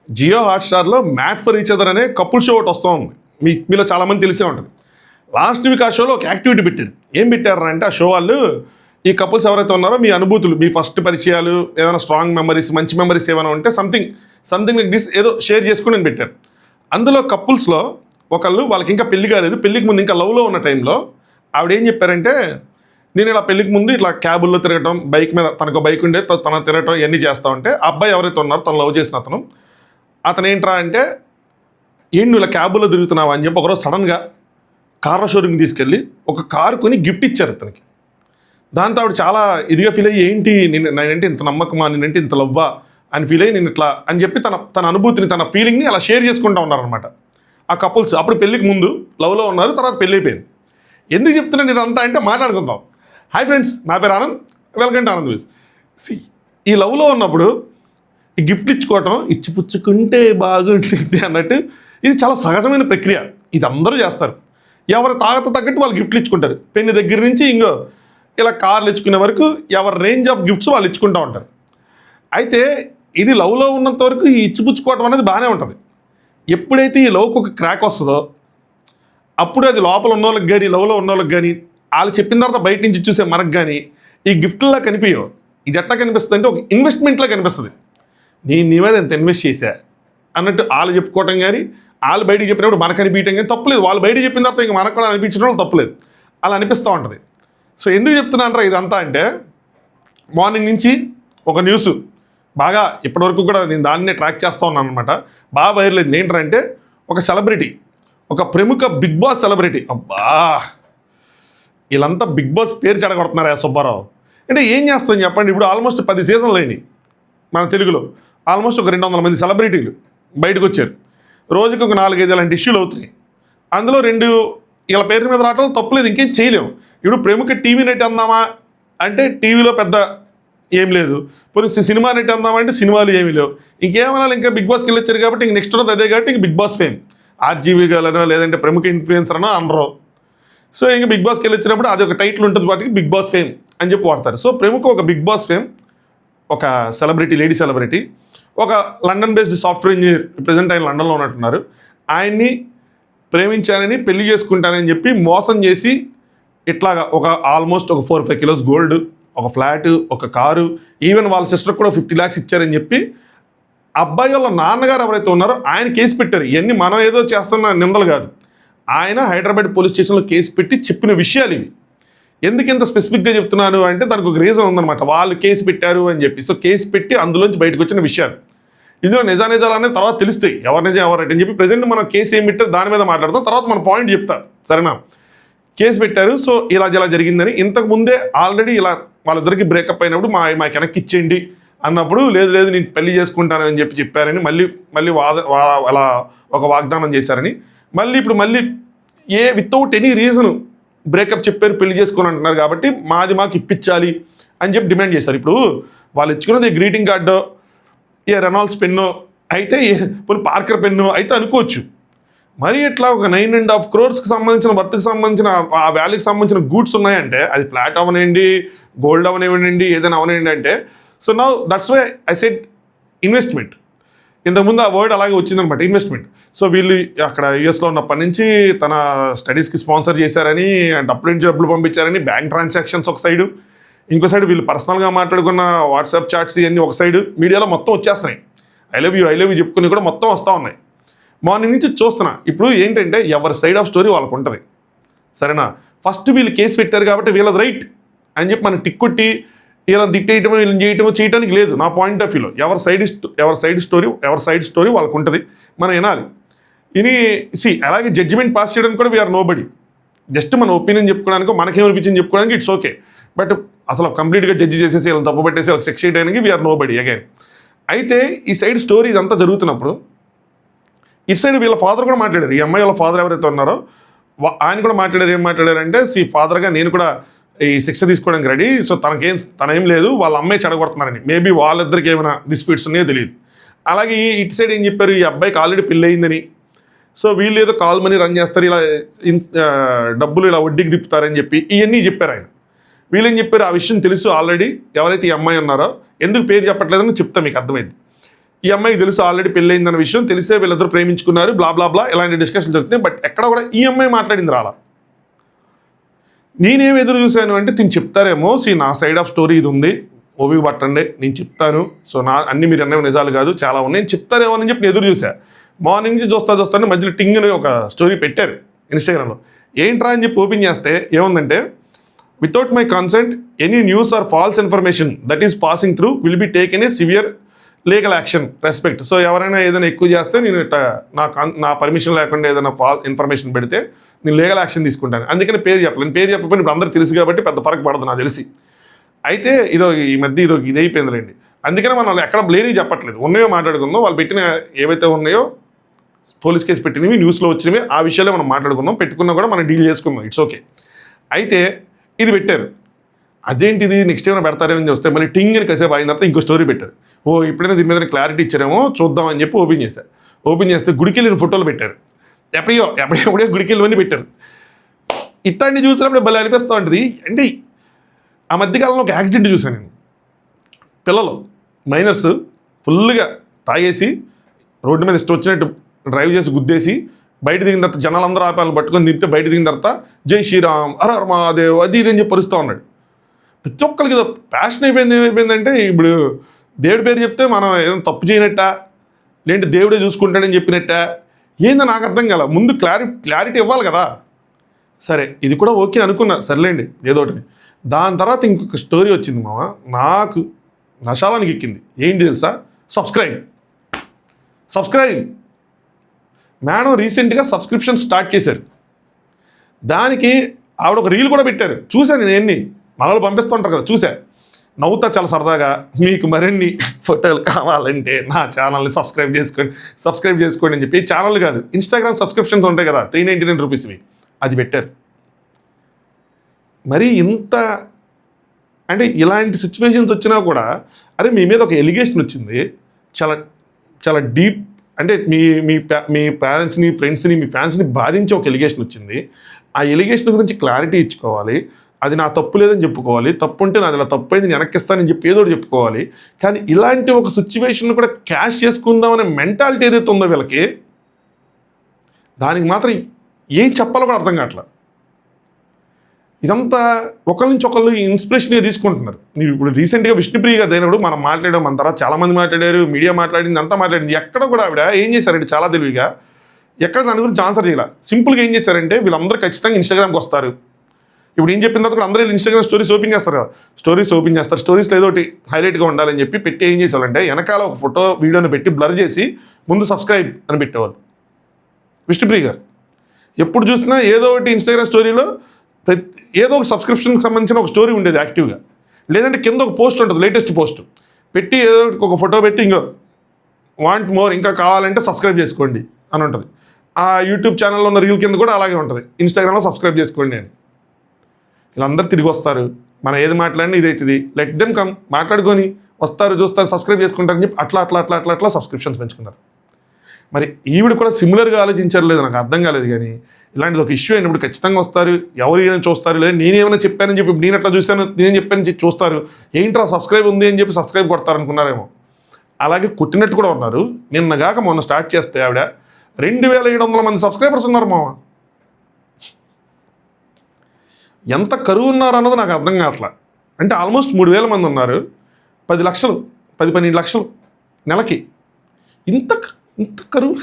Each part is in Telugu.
జియో హాట్‌స్టార్‌లో 'మ్యాట్ ఫర్ ఈచ్ అదర్' అనే కపుల్ షో ఒకటి వస్తూ ఉంది. మీలో చాలామంది తెలిసే ఉంటుంది. లాస్ట్ వీక్ ఆ షోలో ఒక యాక్టివిటీ పెట్టారు. ఏం పెట్టారు అంటే ఆ షో వాళ్ళు ఈ కపుల్స్ ఎవరైతే ఉన్నారో మీ అనుభూతులు, మీ ఫస్ట్ పరిచయాలు, ఏదైనా స్ట్రాంగ్ మెమరీస్, మంచి మెమరీస్ ఏమైనా ఉంటే సంథింగ్ లైక్ దిస్ ఏదో షేర్ చేసుకుని అని పెట్టారు. అందులో కపుల్స్‌లో ఒకళ్ళు వాళ్ళకి ఇంకా పెళ్లి కాలేదు. పెళ్లికి ముందు ఇంకా లవ్‌లో ఉన్న టైంలో ఆవిడ ఏం చెప్పారంటే, నేను ఇలా పెళ్లికి ముందు ఇట్లా క్యాబుల్లో తిరగటం, బైక్ మీద తనకు బైక్ ఉండే తన తిరగటం ఇవన్నీ చేస్తా ఉంటే ఆ అబ్బాయి ఎవరైతే ఉన్నారో తను లవ్ చేసిన అతను ఏంట్రా అంటే, ఏంటి నువ్వు ఇలా క్యాబుల్లో తిరుగుతున్నావా అని చెప్పి ఒకరోజు సడన్గా కార్ల షోరూమ్కి తీసుకెళ్ళి ఒక కారు కొని గిఫ్ట్ ఇచ్చారు అతనికి. దాంతో ఆవిడ చాలా ఇదిగా ఫీల్ అయ్యి, ఏంటి నేనంటే ఇంత నమ్మకమా, నేనంటే ఇంత లవ్వా అని ఫీల్ అయ్యి నేను ఇట్లా అని చెప్పి తన అనుభూతిని, తన ఫీలింగ్ని అలా షేర్ చేసుకుంటూ ఉన్నారనమాట ఆ కపుల్స్. అప్పుడు పెళ్ళికి ముందు లవ్లో ఉన్నారు, తర్వాత పెళ్ళి అయిపోయింది. ఎందుకు చెప్తున్నాను ఇదంతా అంటే మాట్లాడుకుందాం. హాయ్ ఫ్రెండ్స్, నా పేరు Anand, welcome to Anand views. ఈ లవ్లో ఉన్నప్పుడు ఈ గిఫ్ట్లు ఇచ్చుకోవటం, ఇచ్చిపుచ్చుకుంటే బాగుంటుంది అన్నట్టు ఇది చాలా సహజమైన ప్రక్రియ. ఇది అందరూ చేస్తారు. ఎవరి తాగత తగ్గట్టు వాళ్ళు గిఫ్ట్లు ఇచ్చుకుంటారు. పెన్ను దగ్గర నుంచి ఇంకో ఇలా కార్లు ఇచ్చుకునే వరకు ఎవరి రేంజ్ ఆఫ్ గిఫ్ట్స్ వాళ్ళు ఇచ్చుకుంటూ ఉంటారు. అయితే ఇది లవ్లో ఉన్నంత వరకు ఈ ఇచ్చిపుచ్చుకోవటం అనేది బాగానే ఉంటుంది. ఎప్పుడైతే ఈ లవ్కి ఒక క్రాక్ వస్తుందో అప్పుడు అది లోపల ఉన్న వాళ్ళకి కానీ, లవ్లో ఉన్న వాళ్ళకి కానీ, వాళ్ళు చెప్పిన తర్వాత బయట నుంచి చూసే మనకు కానీ ఈ గిఫ్ట్లా కనిపించవు. ఇది ఎట్లా కనిపిస్తుంది అంటే ఒక ఇన్వెస్ట్మెంట్లా కనిపిస్తుంది. నేను నీ మీద ఎంత ఇన్వెస్ట్ చేశా అన్నట్టు వాళ్ళు చెప్పుకోవటం కానీ, వాళ్ళు బయటికి చెప్పినప్పుడు మనకు అనిపించడం కానీ తప్పులేదు. వాళ్ళు బయటికి చెప్పిన తర్వాత ఇంకా మనకు కూడా అనిపించడం వల్ల తప్పులేదు. అలా అనిపిస్తూ ఉంటుంది. సో ఎందుకు చెప్తున్నానరా ఇదంతా అంటే, మార్నింగ్ నుంచి ఒక న్యూస్ బాగా ఇప్పటివరకు కూడా నేను దాన్నే ట్రాక్ చేస్తూ ఉన్నాను అనమాట. బాగా వైరల్ అయింది. ఏంటంటే ఒక సెలబ్రిటీ, ఒక ప్రముఖ బిగ్ బాస్ సెలబ్రిటీ, అబ్బా వీళ్ళంతా బిగ్ బాస్ పేరు చెడగొడుతున్నారా సుబ్బారావు అంటే ఏం చేస్తాం చెప్పండి. ఇప్పుడు ఆల్మోస్ట్ 10 సీజన్లు అయినాయి మన తెలుగులో. ఆల్మోస్ట్ ఒక 200 మంది సెలబ్రిటీలు బయటకు వచ్చారు. రోజుకి ఒక 4-5 ఇలాంటి ఇష్యూలు అవుతున్నాయి. అందులో 2 వీళ్ళ పేరు మీద రావడం తప్పులేదు, ఇంకేం చేయలేము. ఇప్పుడు ప్రముఖ టీవీ నటి అందామా అంటే టీవీలో పెద్ద ఏం లేదు. పోనీ సినిమా నటి అందామా అంటే సినిమాలు ఏమీ లేవు. ఇంకేమన్నా ఇంకా బిగ్ బాస్కి వెళ్ళి వచ్చారు కాబట్టి ఇంక నెక్స్ట్ ఉన్నది అదే కాబట్టి ఇంక బిగ్ బాస్ ఫేమ్. ఆర్జీవీ గాలనో లేదంటే ప్రముఖ ఇన్ఫ్లుయెన్సర్ అనో అనరో. సో ఇంక బిగ్ బాస్కి వెళ్ళి వచ్చినప్పుడు అది ఒక టైటిల్ ఉంటుంది, వాటికి బిగ్ బాస్ ఫేమ్ అని చెప్పి వాడతారు. సో ప్రముఖ ఒక బిగ్ బాస్ ఫేమ్ ఒక సెలబ్రిటీ, లేడీ సెలబ్రిటీ, ఒక London based software engineer, present ఆయన లండన్లో ఉన్నట్టున్నారు. ఆయన్ని ప్రేమించానని, పెళ్లి చేసుకుంటానని చెప్పి మోసం చేసి ఇట్లాగా ఒక ఆల్మోస్ట్ ఒక 4-5 కిలోస్ గోల్డ్, ఒక ఫ్లాట్, ఒక కారు, ఈవెన్ వాళ్ళ సిస్టర్కి కూడా 50 lakhs ఇచ్చారని చెప్పి అబ్బాయి వాళ్ళ నాన్నగారు ఎవరైతే ఉన్నారో ఆయన కేసు పెట్టారు. ఇవన్నీ మనం ఏదో చేస్తున్న నిందలు కాదు. ఆయన హైదరాబాద్ పోలీస్ స్టేషన్లో కేసు పెట్టి చెప్పిన విషయాలు ఇవి. ఎందుకు ఇంత స్పెసిఫిక్గా చెప్తున్నాను అంటే దానికి ఒక రీజన్ ఉందన్నమాట. వాళ్ళు కేసు పెట్టారు అని చెప్పి. సో కేసు పెట్టి అందులోంచి బయటకు వచ్చిన విషయాలు. ఇందులో నిజాలు అనేది తర్వాత తెలుస్తాయి, ఎవరు నిజం ఎవరైతే అని చెప్పి. ప్రజెంట్ మనం కేసు ఏం పెట్టారు దాని మీద మాట్లాడతాం, తర్వాత మన పాయింట్ చెప్తా, సరేనా. కేసు పెట్టారు. సో ఇలా జరిగిందని. ఇంతకు ముందే ఆల్రెడీ ఇలా వాళ్ళిద్దరికి బ్రేకప్ అయినప్పుడు మాకు వెనక్కి ఇచ్చేయండి అన్నప్పుడు, లేదు నేను పెళ్లి చేసుకుంటానని చెప్పారని మళ్ళీ అలా ఒక వాగ్దానం చేశారని, ఇప్పుడు వితౌట్ ఎనీ రీజన్ బ్రేకప్ చెప్పారు, పెళ్లి చేసుకొని అంటున్నారు కాబట్టి మాకు ఇప్పించాలి అని చెప్పి డిమాండ్ చేశారు. ఇప్పుడు వాళ్ళు ఇచ్చుకున్నది గ్రీటింగ్ కార్డో, ఏ రెనాల్డ్స్ పెన్నో అయితే, పార్కర్ పెన్నో అయితే అనుకోవచ్చు. మరి ఇట్లా ఒక 9.5 crores సంబంధించిన వర్త్కి సంబంధించిన ఆ వాల్యూకి సంబంధించిన గూడ్స్ ఉన్నాయంటే, అది ఫ్లాట్ అవనండి, గోల్డ్ అవనివ్వండి, ఏదైనా అవనండి అంటే, so now that's why I said investment. ఇంతకుముందు ఆ వర్డ్ అలాగే వచ్చిందనమాట, ఇన్వెస్ట్మెంట్. సో వీళ్ళు అక్కడ యూఎస్లో ఉన్నప్పటి నుంచి తన స్టడీస్కి స్పాన్సర్ చేశారని, డబ్బులు పంపించారని, బ్యాంక్ ట్రాన్సాక్షన్స్ ఒక సైడు, ఇంకో సైడ్ వీళ్ళు పర్సనల్గా మాట్లాడుకున్న వాట్సాప్ చాట్స్ ఇవన్నీ ఒక సైడు మీడియాలో మొత్తం వచ్చేస్తున్నాయి. ఐ లవ్ యూ చెప్పుకుని కూడా మొత్తం వస్తూ ఉన్నాయి. మార్నింగ్ నుంచి చూస్తున్నా. ఇప్పుడు ఏంటంటే ఎవరి సైడ్ ఆఫ్ స్టోరీ వాళ్ళకు ఉంటుంది, సరేనా. ఫస్ట్ వీళ్ళు కేసు పెట్టారు కాబట్టి వీళ్ళది రైట్ అని చెప్పి మనం టిక్ కొట్టి వీళ్ళని తిట్టేయటమో వీళ్ళని చేయటానికి లేదు. నా పాయింట్ ఆఫ్ వ్యూలో ఎవరి సైడ్ స్టోరీ వాళ్ళకు ఉంటుంది, మనం వినాలి. అలాగే జడ్జిమెంట్ పాస్ చేయడానికి కూడా వీఆర్ నో బడీ. జస్ట్ మన ఒపీనియన్ చెప్పుకోవడానికి, మనకేమనిపించింది చెప్పుకోవడానికి ఇట్స్ ఓకే. బట్ అసలు కంప్లీట్గా జడ్జి చేసేసి వీళ్ళని తప్పు పెట్టేసి వాళ్ళకి శిక్ష చేయడానికి వీఆర్ నో బడీ అగైన్. అయితే ఈ సైడ్ స్టోరీ ఇదంతా జరుగుతున్నప్పుడు ఇటు సైడ్ వీళ్ళ ఫాదర్ కూడా మాట్లాడారు. ఈ అమ్మాయి వాళ్ళ ఫాదర్ ఎవరైతే ఉన్నారో ఆయన కూడా మాట్లాడారు. ఏం మాట్లాడారంటే, ఫాదర్గా నేను కూడా ఈ శిక్ష తీసుకోవడానికి రెడీ. సో తనేం లేదు, వాళ్ళ అమ్మాయి చెడగొడుతున్నారని. మేబీ వాళ్ళిద్దరికి ఏమైనా డిస్ప్యూట్స్ ఉన్నాయో తెలియదు. అలాగే ఇటు సైడ్ ఏం చెప్పారు, ఈ అబ్బాయికి ఆల్రెడీ పెళ్ళి అయిందని, సో వీళ్ళు ఏదో కాల్ మనీ రన్ చేస్తారు, ఇలా డబ్బులు ఇలా వడ్డీకి తిప్పుతారని చెప్పి ఇవన్నీ చెప్పారు ఆయన. వీళ్ళేం చెప్పారు, ఆ విషయం తెలుసు ఆల్రెడీ ఎవరైతే ఈ అమ్మాయి ఉన్నారో, ఎందుకు పేరు చెప్పట్లేదని చెప్తా మీకు అర్థమైంది. ఈ అమ్మాయికి తెలుసు ఆల్రెడీ పెళ్ళయిందన్న విషయం తెలిసే వీళ్ళిద్దరు ప్రేమించుకున్నారు, బ్లా బ్లా బ్లా ఇలాంటి డిస్కషన్ జరుగుతుంది. బట్ ఎక్కడ కూడా ఈ అమ్మాయి మాట్లాడింది రాలా. నేనేం ఎదురు చూశాను అంటే తిని చెప్తారేమో, నా సైడ్ ఆఫ్ స్టోరీ ఇది ఉంది, ఓపిక పట్టండి నేను చెప్తాను, సో అన్ని మీరు అన్నవి నిజాలు కాదు చాలా ఉన్నాయి, నేను చెప్తారేమో అని చెప్పి నేను ఎదురు చూసా. మార్నింగ్ నుంచి చూస్తాను మధ్యలో టింగ్ అని ఒక స్టోరీ పెట్టారు ఇన్స్టాగ్రామ్లో. ఏంట్రా అని చెప్పి ఓపెన్ చేస్తే ఏముందంటే, without my consent any news or false information that is passing through will be taken a severe legal action respect. సో ఎవరైనా ఏదైనా ఎక్కువ చేస్తే నేను నా పర్మిషన్ లేకుండా ఏదైనా ఇన్ఫర్మేషన్ పెడితే నేను లీగల్ యాక్షన్ తీసుకుంటాను. అందుకని పేరు చెప్పలేను, పేరు చెప్పకపోయినా ఇప్పుడు అందరూ తెలుసు కాబట్టి పెద్ద ఫరక్ పడదు నాకు తెలిసి. అయితే ఈ మధ్య ఇది అయిపోయిందిలేండి. అందుకని మనం ఎక్కడ లేని చెప్పట్లేదు, ఉన్నాయో మాట్లాడుకుందాం. వాళ్ళు పెట్టిన ఏవైతే ఉన్నాయో పోలీస్ కేసు పెట్టినవి, న్యూస్లో వచ్చినవి, ఆ విషయాలే మనం మాట్లాడుకుందాం. పెట్టుకున్నా కూడా మనం డీల్ చేసుకుందాం, ఇట్స్ ఓకే. అయితే ఇది పెట్టారు, అదేంటిది నెక్స్ట్ ఏమైనా పెడతారేమని చూస్తే మళ్ళీ టింగ్ అని కాసేపు అయిన తర్వాత ఇంకో స్టోరీ పెట్టారు. ఇప్పుడైనా దీని మీద క్లారిటీ ఇచ్చారేమో చూద్దామని చెప్పి ఓపెన్ చేశారు. ఓపెన్ చేస్తే గుడికి వెళ్ళిన ఫోటోలు పెట్టారు, ఎప్పుడో గుడికి వెళ్ళివన్నీ పెట్టారు. ఇట్లాంటి చూసినప్పుడు భలే అనిపిస్తూ ఉంటుంది. అంటే ఆ మధ్యకాలంలో ఒక యాక్సిడెంట్ చూశాను నేను. పిల్లలు మైనర్స్ ఫుల్గా తాగేసి రోడ్డు మీద ఇష్టం వచ్చినట్టు డ్రైవ్ చేసి గుద్దేసి బయట దిగిన తర్వాత జనాలందరూ ఆపాలను పట్టుకొని దింపితే బయట దిగిన తర్వాత జై శ్రీరామ్ హర మహాదేవ్ అది ఇది అని చెప్పి పరుస్తూ ఉన్నాడు. ప్రతి ఒక్కరికి ఏదో ప్యాషన్ అయిపోయింది. ఏమైపోయిందంటే ఇప్పుడు దేవుడి పేరు చెప్తే మనం ఏదైనా తప్పు చేయనట్ట, లేదంటే దేవుడే చూసుకుంటాడని చెప్పినట్ట, ఏందో నాకు అర్థం కాల. ముందు క్లారిటీ ఇవ్వాలి కదా. సరే ఇది కూడా ఓకే అనుకున్నా, సర్లేండి ఏదోటి. దాని తర్వాత ఇంకొక స్టోరీ వచ్చింది మామ, నాకు నశాలానికి ఎక్కింది. ఏంటి తెలుసా? సబ్స్క్రైబ్ మేడం రీసెంట్గా సబ్స్క్రిప్షన్ స్టార్ట్ చేశారు. దానికి ఆవిడ ఒక రీల్ కూడా పెట్టారు, చూశాను నేను. ఎన్ని మనలో పంపిస్తుంటారు కదా, చూసా, నవ్వుతా చాలా సరదాగా. మీకు మరిన్ని ఫోటోలు కావాలంటే నా ఛానల్ని సబ్స్క్రైబ్ చేసుకోండి అని చెప్పి. ఛానల్ కాదు, ఇన్స్టాగ్రామ్ సబ్స్క్రిప్షన్స్ ఉంటాయి కదా, 399 రూపీస్వి, అది పెట్టారు. మరి ఇంత అంటే ఇలాంటి సిచ్యువేషన్స్ వచ్చినా కూడా, అరే మీ మీద ఒక ఎలిగేషన్ వచ్చింది, చాలా చాలా డీప్, అంటే మీ పేరెంట్స్ని, ఫ్రెండ్స్ని, మీ ఫ్యాన్స్ని బాధించే ఒక ఎలిగేషన్ వచ్చింది. ఆ ఎలిగేషన్ గురించి క్లారిటీ ఇచ్చుకోవాలి. అది నా తప్పు లేదని చెప్పుకోవాలి, తప్పు ఉంటే నాది ఇలా తప్పు అయింది నేను వెనక్కిస్తానని చెప్పి ఏదో చెప్పుకోవాలి. కానీ ఇలాంటి ఒక సిచ్యువేషన్ కూడా క్యాష్ చేసుకుందామనే మెంటాలిటీ ఏదైతే ఉందో వీళ్ళకి, దానికి మాత్రం ఏం చెప్పాలో కూడా అర్థం కావట్లేదు. ఇదంతా ఒకరి నుంచి ఒకళ్ళు ఇన్స్పిరేషన్గా తీసుకుంటున్నారు. ఇప్పుడు రీసెంట్గా విష్ణుప్రియ గారు అయినప్పుడు మనం మాట్లాడడం, మన తర్వాత చాలామంది మాట్లాడారు, మీడియా మాట్లాడింది, అంతా మాట్లాడింది. ఎక్కడ కూడా ఆవిడ ఏం చేశారంటే చాలా తెలివిగా ఎక్కడ దాని గురించి ఆన్సర్ చేయాలి. సింపుల్గా ఏం చేశారంటే, వీళ్ళందరూ ఖచ్చితంగా ఇన్స్టాగ్రామ్కి వస్తారు. ఇప్పుడు ఏం చెప్పిన తర్వాత కూడా అందరూ ఇన్స్టాగ్రామ్ స్టోరీస్ ఓపెన్ చేస్తారు కదా, స్టోరీస్లో ఏదో ఒకటి హైలైట్గా ఉండాలని చెప్పి పెట్టి ఏం చేసేవాళ్ళంటే, వెనకాల ఒక ఫోటో వీడియోని పెట్టి బ్లర్ చేసి ముందు సబ్స్క్రైబ్ అని పెట్టేవాళ్ళు. విష్ణుప్రియ గారు ఎప్పుడు చూసినా ఏదో ఒకటి ఇన్స్టాగ్రామ్ స్టోరీలో ఏదో ఒక సబ్స్క్రిప్షన్కి సంబంధించిన ఒక స్టోరీ ఉండేది యాక్టివ్గా, లేదంటే కింద ఒక పోస్ట్ ఉంటుంది, లేటెస్ట్ పోస్ట్ పెట్టి ఏదో ఒక ఫోటో పెట్టి ఇంకో వాంట్ మోర్, ఇంకా కావాలంటే సబ్స్క్రైబ్ చేసుకోండి అని ఉంటుంది. ఆ యూట్యూబ్ ఛానల్లో ఉన్న రీల్ కింద కూడా అలాగే ఉంటుంది, ఇన్స్టాగ్రామ్లో సబ్స్క్రైబ్ చేసుకోండి అని. వీళ్ళందరూ తిరిగి వస్తారు, మనం ఏది మాట్లాడినా ఇదవుతుంది, లెట్ దెమ్ కమ్, మాట్లాడుకొని వస్తారు, చూస్తారు, సబ్స్క్రైబ్ చేసుకుంటారని చెప్పి అట్లా సబ్స్క్రిప్షన్స్ పెంచుకున్నారు. మరి ఈవిడ కూడా సిమిలర్గా ఆలోచించారు లేదు నాకు అర్థం కాలేదు. కానీ ఇలాంటిది ఒక ఇష్యూ అయినప్పుడు ఖచ్చితంగా వస్తారు, ఎవరు ఏమైనా చూస్తారు, లేదా నేనేమైనా చెప్పానని చెప్పి నేను అట్లా చూశాను, నేనేం చెప్పానని చెప్పి చూస్తారు, ఏంట్రా సబ్స్క్రైబ్ ఉంది అని చెప్పి సబ్స్క్రైబ్ కొడతారు అనుకున్నారేమో. అలాగే కొట్టినట్టు కూడా ఉన్నారు. నిన్నగాక మొన్న స్టార్ట్ చేస్తే ఆవిడ 2700 మంది సబ్స్క్రైబర్స్ ఉన్నారు మామ. ఎంత కరువు ఉన్నారు అన్నది నాకు అర్థం కావట్లా. అంటే ఆల్మోస్ట్ 3000 మంది ఉన్నారు, 10 లక్షలు 12 లక్షలు నెలకి. ఇంత కరువు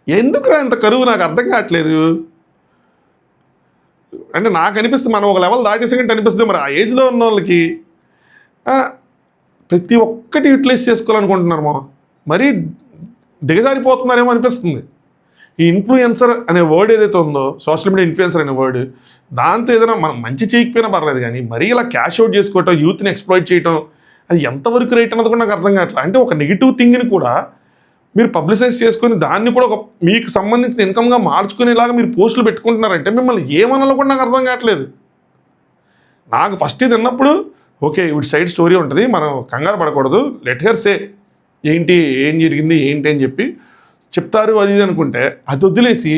ఎందుకురా? ఇంత కరువు నాకు అర్థం కావట్లేదు. అంటే నాకు అనిపిస్తుంది మనం ఒక లెవెల్ దాటేసినట్టు అనిపిస్తుంది. మరి ఆ ఏజ్లో ఉన్న వాళ్ళకి ప్రతి ఒక్కటి యూటిలైజ్ చేసుకోవాలనుకుంటున్నారు మా, మరీ దిగజారిపోతున్నారేమో అనిపిస్తుంది. ఈ ఇన్ఫ్లుయెన్సర్ అనే వర్డ్ ఏదైతే ఉందో, సోషల్ మీడియా ఇన్ఫ్లుయెన్సర్ అనే వర్డ్, దాంతో ఏదైనా మనం మంచి చేయకపోయినా పర్లేదు, కానీ మరీ ఇలా క్యాష్ అవుట్ చేసుకోవటం, యూత్ని ఎక్స్ప్లాయిట్ చేయటం, అది ఎంతవరకు రైట్ అన్నది కూడా నాకు అర్థం కావట్లేదు. అంటే ఒక నెగిటివ్ థింగ్ని కూడా మీరు పబ్లిసైజ్ చేసుకొని దాన్ని కూడా ఒక మీకు సంబంధించిన ఇన్కమ్గా మార్చుకునేలాగా మీరు పోస్టులు పెట్టుకుంటున్నారంటే మిమ్మల్ని ఏమనాలో కూడా నాకు అర్థం కావట్లేదు. నాకు ఫస్ట్ ఇది విన్నప్పుడు ఓకే ఇటు సైడ్ స్టోరీ ఉంటుంది, మనం కంగారు పడకూడదు, లెట్ హెర్ సే ఏంటి ఏం జరిగింది ఏంటి అని చెప్పి చెప్తారు అది ఇది అనుకుంటే, అది వదిలేసి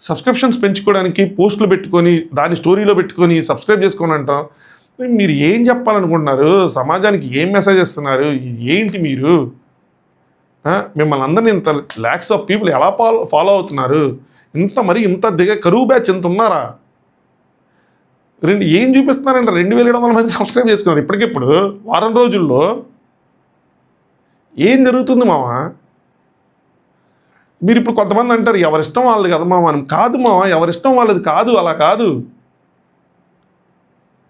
సబ్స్క్రిప్షన్స్ పెంచుకోవడానికి పోస్టులు పెట్టుకొని దాన్ని స్టోరీలో పెట్టుకొని సబ్స్క్రైబ్ చేసుకొని అంటాం. మీరు ఏం చెప్పాలనుకుంటున్నారు? సమాజానికి ఏం మెసేజ్ ఇస్తున్నారు? ఏంటి మీరు? మిమ్మల్ని అందరినీ ఇంత ల్యాక్స్ ఆఫ్ పీపుల్ ఎలా ఫాలో అవుతున్నారు, ఇంత కరువు బ్యాచ్ ఎంత ఉన్నారా? ఏం చూపిస్తున్నారంటే 2700 మంది సబ్స్క్రైబ్ చేసుకున్నారు ఇప్పటికిప్పుడు వారం రోజుల్లో. ఏం జరుగుతుంది మామ? మీరు ఇప్పుడు కొంతమంది అంటారు ఎవరిష్టం వాళ్ళది కదా మామ అని. కాదు మామ, ఎవరిష్టం వాళ్ళది కాదు, అలా కాదు.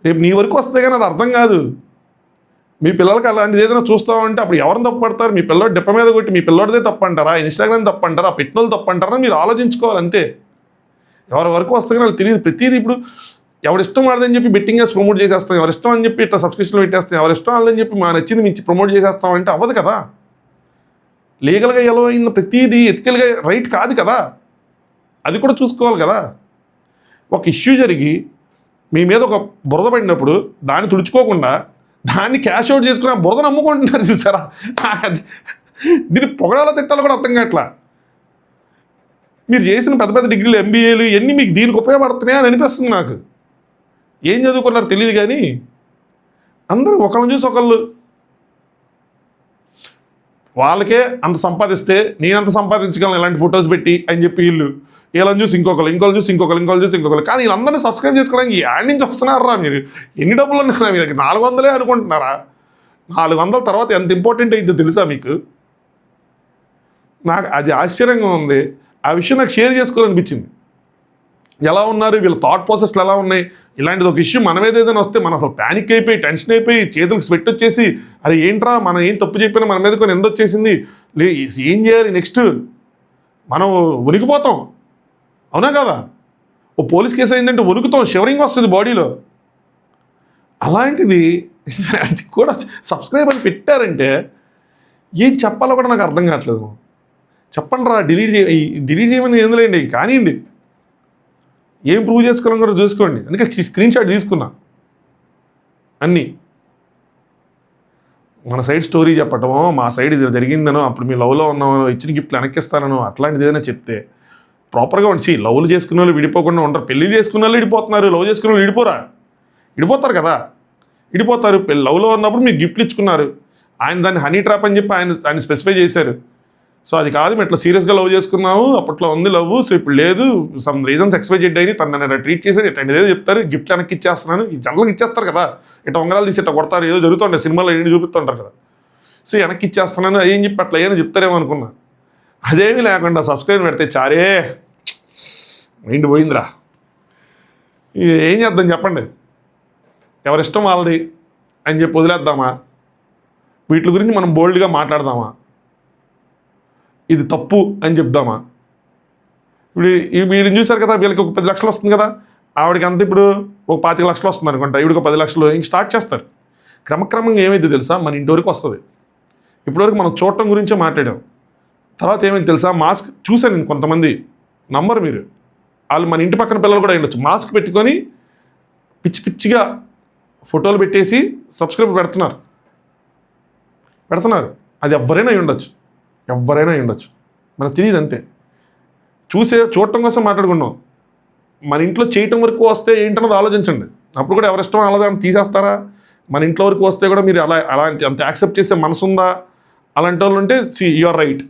రేపు నీ వరకు వస్తే కానీ అది అర్థం కాదు. మీ పిల్లలకి అలాంటిది ఏదైనా చూస్తామంటే అప్పుడు ఎవరిని తప్పడతారు? మీ పిల్లోడు డిప్ప మీద కొట్టి మీ పిల్లోడిదే తప్పంటారా, ఇన్స్టాగ్రామ్ తప్పంటారా, పెట్టిన వాళ్ళు తప్పంటారా? మీరు ఆలోచించుకోవాలి అంతే. ఎవరి వరకు వస్తే కానీ వాళ్ళు తెలియదు. ప్రతిదీ ఇప్పుడు ఎవరిష్టం వాడదని చెప్పి బెట్టింగ్ వేసి ప్రమోట్ చేసేస్తాం, ఎవరిష్టం అని చెప్పి ఇట్లా సబ్స్క్రిప్షన్లు పెట్టేస్తాం, ఎవరిష్టం వాళ్ళని చెప్పి మా నచ్చింది మించి ప్రమోట్ చేసేస్తామంటే అవ్వదు కదా. లీగల్గా ఎలా అయింది ప్రతిదీ ఎథికల్గా రైట్ కాదు కదా. అది కూడా చూసుకోవాలి కదా. ఒక ఇష్యూ జరిగి మీ మీద ఒక బురద పడినప్పుడు దాన్ని తుడుచుకోకుండా దాన్ని క్యాష్ అవుట్ చేసుకుని ఆ బురదను అమ్ముకుంటున్నారు చూసారా. దీన్ని పొగడాలో తిట్టాలో కూడా అర్థం కావట్లా. మీరు చేసిన పెద్ద పెద్ద డిగ్రీలు ఎంబీఏలు ఇవన్నీ మీకు దీనికి ఉపయోగపడుతున్నాయి అని అనిపిస్తుంది నాకు. ఏం చదువుకున్నారో తెలియదు కానీ అందరూ ఒకళ్ళని చూసి ఒకళ్ళు వాళ్ళకే అంత సంపాదిస్తే నేనంత సంపాదించగలను ఇలాంటి ఫొటోస్ పెట్టి అని చెప్పి వీళ్ళని చూసి ఇంకొకరు చూసి ఇంకొకరు. కానీ వీళ్ళందరినీ సబ్స్క్రైబ్ చేసుకోవడానికి యాడ్ నుంచి వస్తున్నారా? మీరు ఎన్ని డబ్బులు ఉన్నారా మీ దగ్గర? 400 అనుకుంటున్నారా? 400 తర్వాత ఎంత ఇంపార్టెంట్ అయిందో తెలుసా మీకు? నాకు అది ఆశ్చర్యంగా ఉంది. ఆ విషయం నాకు షేర్ చేసుకోవాలనిపించింది. ఎలా ఉన్నారు వీళ్ళ థాట్ ప్రాసెస్లు, ఎలా ఉన్నాయి? ఇలాంటిది ఒక ఇష్యూ మన మీద ఏదైనా వస్తే మనం అసలు ప్యానిక్ అయిపోయి టెన్షన్ అయిపోయి చేతులకు స్వెట్ వచ్చేసి అరే ఏంట్రా మనం ఏం తప్పు చెప్పినా మన మీద కొన్ని ఎందొచ్చేసింది, ఏం చేయాలి నెక్స్ట్, మనం వణికిపోతాం. అవునా కదా? ఓ పోలీస్ కేసు అయిందంటే వణుకుతాం, షివరింగ్ వస్తుంది బాడీలో. అలాంటిది అది కూడా సబ్స్క్రైబ్ అని పెట్టారంటే ఏం చెప్పాలో కూడా నాకు అర్థం కావట్లేదు. చెప్పండి రా, డిలీట్ చేయమని ఏం లేండి కానివ్వండి, ఏం ప్రూవ్ చేసుకోవాలని కూడా చూసుకోండి. అందుకే స్క్రీన్ షాట్ తీసుకున్నా. అన్నీ మన సైడ్ స్టోరీ చెప్పటమో, మా సైడ్ ఇది జరిగిందనో, అప్పుడు మీ లవ్లో ఉన్నామనో, ఇచ్చిన గిఫ్ట్లు వెనక్కిస్తానో అట్లాంటిది ఏదైనా చెప్తే ప్రాపర్గా ఉంచి. లవ్లు చేసుకునే వాళ్ళు విడిపోకుండా ఉంటారు, పెళ్లి చేసుకునే వాళ్ళు విడిపోతున్నారు, లవ్ చేసుకునే వాళ్ళు విడిపోతారు కదా. విడిపోతారు. లవ్లో ఉన్నప్పుడు మీరు గిఫ్ట్లు ఇచ్చుకున్నారు, ఆయన దాన్ని హనీ ట్రాప్ అని చెప్పి ఆయన స్పెసిఫై చేశారు. సో అది కాదు, మేము ఇట్లా సీరియస్గా లవ్ చేసుకున్నాము, అప్పట్లో ఉంది లవ్, సో ఇప్పుడు లేదు, సమ్ రీజన్స్ ఎక్స్పెక్ట్ అయ్యి తను నన్ను ట్రీట్ చేశారు, ఇట్లాంటిది ఏదో చెప్తారు, గిఫ్ట్ వెనక్కి ఇచ్చేస్తున్నాను. ఈ జనరల్గా ఇచ్చేస్తారు కదా, ఇట్లా ఉంగరాలు తీసి ఇట్లా కొడతారు, ఏదో జరుగుతుంటాయి సినిమాలో ఏంటి చూపిస్తుంటారు కదా. సో వెనక్కి ఇచ్చేస్తున్నాను ఏం చెప్పి అట్లా ఏమైనా చెప్తారేమో అనుకున్నా. అదేమీ లేకుండా సబ్స్క్రైబ్ పెడితే చారే మైండ్ పోయిందిరా. ఏం చేద్దాం చెప్పండి? ఎవరిష్టం వాళ్ళది అని చెప్పి వదిలేద్దామా? వీటి గురించి మనం బోల్డ్గా మాట్లాడదామా? ఇది తప్పు అని చెప్దామా? ఇప్పుడు వీళ్ళని చూశారు కదా, వీళ్ళకి ఒక 10 లక్షలు వస్తుంది కదా, ఆవిడకి అంత ఇప్పుడు ఒక 25 లక్షలు వస్తుంది అనుకుంటా, ఇవిడికి ఒక 10 లక్షలు ఇంక స్టార్ట్ చేస్తారు. క్రమక్రమంగా ఏమైంది తెలుసా, మన ఇంటి వరకు వస్తుంది. ఇప్పటివరకు మనం చూడటం గురించే మాట్లాడాం. తర్వాత ఏమైంది తెలుసా, మాస్క్ చూశాను నేను, కొంతమంది నంబరు మీరు, వాళ్ళు మన ఇంటి పక్కన పిల్లలు కూడా ఉండొచ్చు, మాస్క్ పెట్టుకొని పిచ్చిగా ఫోటోలు పెట్టేసి సబ్స్క్రైబ్ పెడుతున్నారు. అది ఎవరైనా ఉండొచ్చు, మనకు తెలియదు అంతే. చూడటం కోసం మాట్లాడుకున్నాం. మన ఇంట్లో చేయటం వరకు వస్తే ఏంటన్నది ఆలోచించండి. అప్పుడు కూడా ఎవరిష్టం అలాగే తీసేస్తారా? మన ఇంట్లో వరకు వస్తే కూడా మీరు అలాంటి అంత యాక్సెప్ట్ చేసే మనసు ఉందా? అలాంటి వాళ్ళు ఉంటే యు ఆర్ రైట్.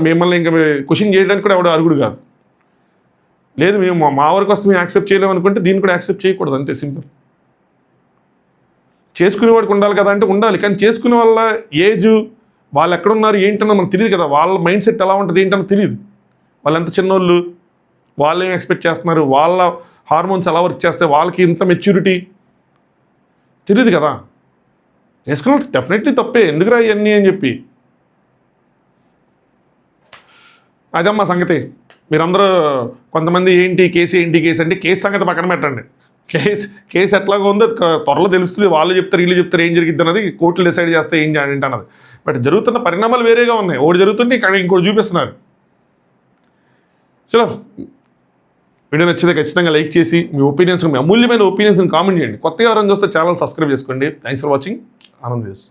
మిమ్మల్ని ఇంకా క్వశ్చన్ చేయడానికి కూడా ఎవడో అరుగుడు కాదు. లేదు మేము మా వరకు వస్తే మేము యాక్సెప్ట్ చేయలేము అనుకుంటే దీన్ని కూడా యాక్సెప్ట్ చేయకూడదు, అంతే సింపుల్. చేసుకునేవాడికి ఉండాలి కదా అంటే ఉండాలి, కానీ చేసుకునే వాళ్ళ ఏజు, వాళ్ళు ఎక్కడున్నారు ఏంటన్నా మనకు తెలియదు కదా. వాళ్ళ మైండ్ సెట్ ఎలా ఉంటుంది ఏంటన్నా తెలియదు. వాళ్ళు ఎంత చిన్నోళ్ళు, వాళ్ళు ఏం ఎక్స్పెక్ట్ చేస్తున్నారు, వాళ్ళ హార్మోన్స్ ఎలా వర్క్ చేస్తాయి, వాళ్ళకి ఇంత మెచ్యూరిటీ తెలియదు కదా. చేసుకున్న వాళ్ళకి డెఫినెట్లీ తప్పే, ఎందుకురా ఇవన్నీ అని చెప్పి. అదమ్మా సంగతి. మీరందరూ కొంతమంది ఏంటి కేసు అంటే కేసు సంగతి పక్కన పెట్టండి. కేసు ఎట్లాగో ఉందో త్వరలో తెలుస్తుంది. వాళ్ళు చెప్తారు, వీళ్ళు చెప్తారు, ఏం జరిగిద్ది అన్నది కోర్టులు డిసైడ్ చేస్తే ఏం చేయాలి అన్నది. బట్ జరుగుతున్న పరిణామాలు వేరేగా ఉన్నాయి. ఒకటి జరుగుతుంటే ఇక్కడ ఇంకోటి చూపిస్తున్నారు. చలో, వీడియో నచ్చితే ఖచ్చితంగా లైక్ చేసి మీ ఒపీనియన్స్, మీ అమూల్యమైన ఒపీనియన్స్ని కామెంట్ చేయండి. కొత్తగా ఎవరైనా చూస్తే ఛానల్ సబ్స్క్రైబ్ చేసుకోండి. Thanks for watching. Anand news.